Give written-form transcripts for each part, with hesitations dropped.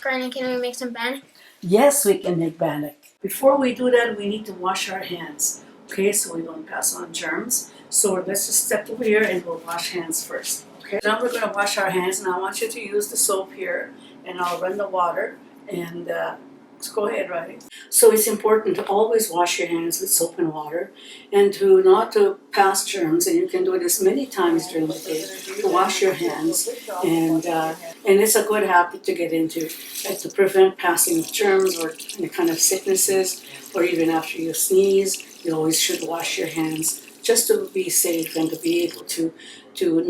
friend, can we make some bannock? Yes, we can make bannock. Before we do that, we need to wash our hands, okay, so we don't pass on germs. So let's just step over here and we'll wash hands first, okay? Now we're gonna wash our hands, and I want you to use the soap here, and I'll run the water, and let's go ahead, right? So it's important to always wash your hands with soap and water, and not to pass germs, and you can do it as many times during the day to wash your hands, and it's a good habit to get into, to prevent passing of germs or any kind of sicknesses, or even after you sneeze, you always should wash your hands just to be safe and to be able to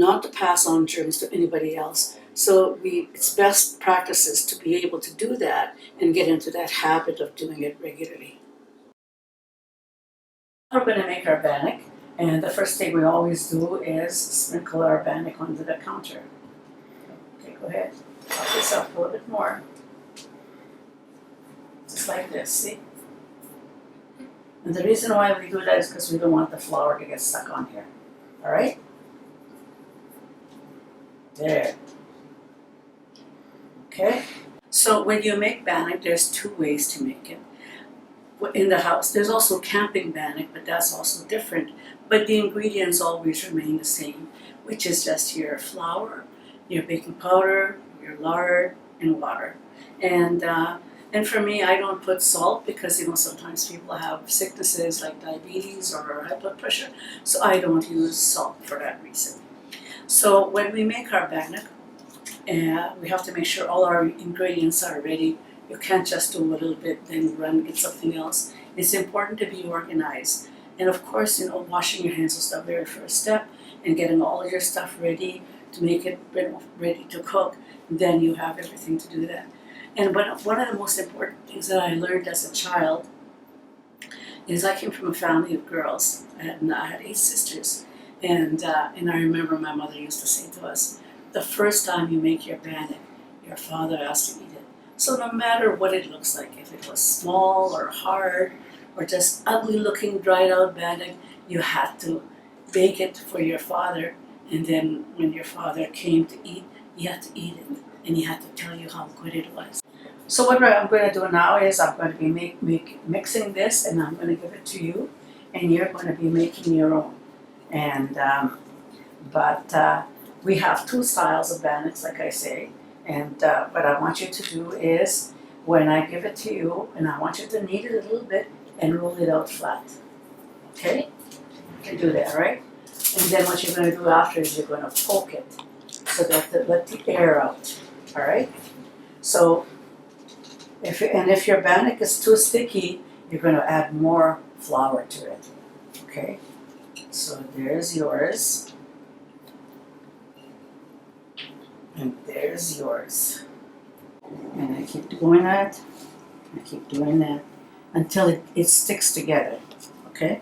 not to pass on germs to anybody else. So it's best practices to be able to do that and get into that habit of doing it regularly. We're going to make our bannock, and the first thing we always do is sprinkle our bannock onto the counter. Okay, go ahead. Pop this up a little bit more. Just like this, see? And the reason why we do that is because we don't want the flour to get stuck on here. All right? There. Okay? So when you make bannock, there's two ways to make it. In the house, there's also camping bannock, but that's also different. But the ingredients always remain the same, which is just your flour, your baking powder, your lard, and water. And for me, I don't put salt because sometimes people have sicknesses like diabetes or high blood pressure, so I don't use salt for that reason. So when we make our bannock, we have to make sure all our ingredients are ready. You can't just do a little bit, then run and get something else. It's important to be organized. And of course, washing your hands is the very first step, and getting all your stuff ready to make it ready to cook. Then you have everything to do that. And one of the most important things that I learned as a child is I came from a family of girls, and I had 8 sisters. And I remember my mother used to say to us, the first time you make your bannock, your father has to eat it. So no matter what it looks like, if it was small or hard or just ugly looking dried out bannock, you had to bake it for your father. And then when your father came to eat, you had to eat it, and he had to tell you how good it was. So what I'm going to do now is I'm going to be mixing this, and I'm going to give it to you, and you're going to be making your own. And but we have 2 styles of bannocks, like I say. And what I want you to do is, when I give it to you, and I want you to knead it a little bit and roll it out flat. Okay? You can do that, right? And then what you're going to do after is you're going to poke it so that let the air out. All right? So, if your bannock is too sticky, you're going to add more flour to it. Okay? So there's yours. And there's yours. And I keep doing that. I keep doing that until it sticks together. Okay?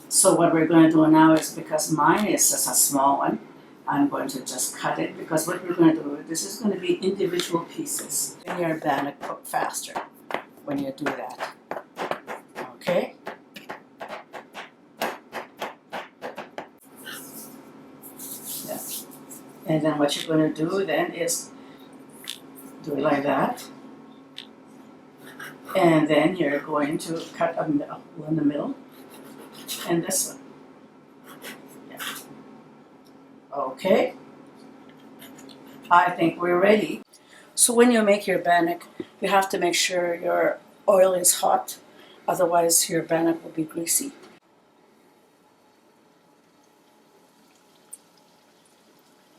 So what we're going to do now is, because mine is just a small one, I'm going to just cut it, because what we're going to do, this is going to be individual pieces. And your bannock cook faster when you do that. Okay? Yeah. And then what you're going to do then is do it like that. And then you're going to cut a middle, one in the middle, and this one. Yeah. Okay. I think we're ready. So when you make your bannock, you have to make sure your oil is hot, otherwise your bannock will be greasy.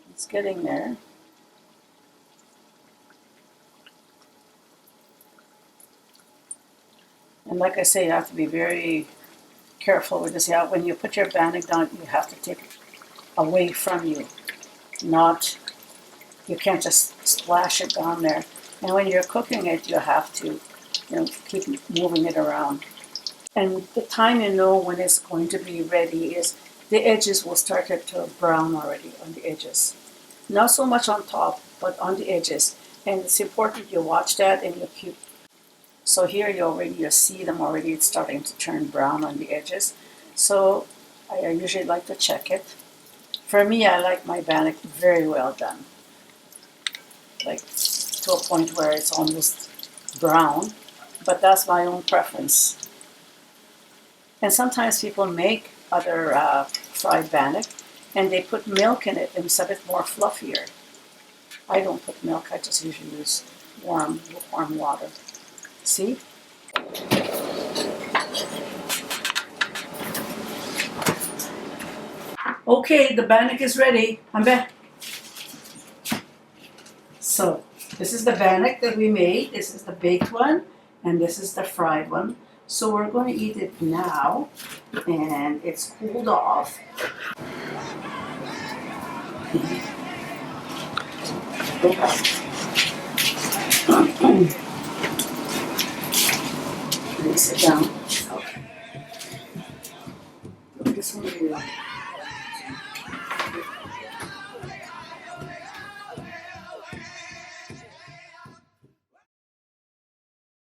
It's getting there. And like I say, you have to be very careful with this. Yeah, when you put your bannock down, you have to take it away from you. You can't just splash it down there. And when you're cooking it, you have to, keep moving it around. And the time you know when it's going to be ready is the edges will start to brown already on the edges. Not so much on top, but on the edges. And it's important you watch that and you keep. So here you see them already, it's starting to turn brown on the edges. So I usually like to check it. For me, I like my bannock very well done. Like to a point where it's almost brown, but that's my own preference. And sometimes people make other fried bannock and they put milk in it and it's a bit more fluffier. I don't put milk, I just usually use warm water. See? Okay, the bannock is ready. I'm back. So, this is the bannock that we made. This is the baked one, and this is the fried one. So we're going to eat it now, and it's cooled off. Let me sit down. Okay. Look, this one here.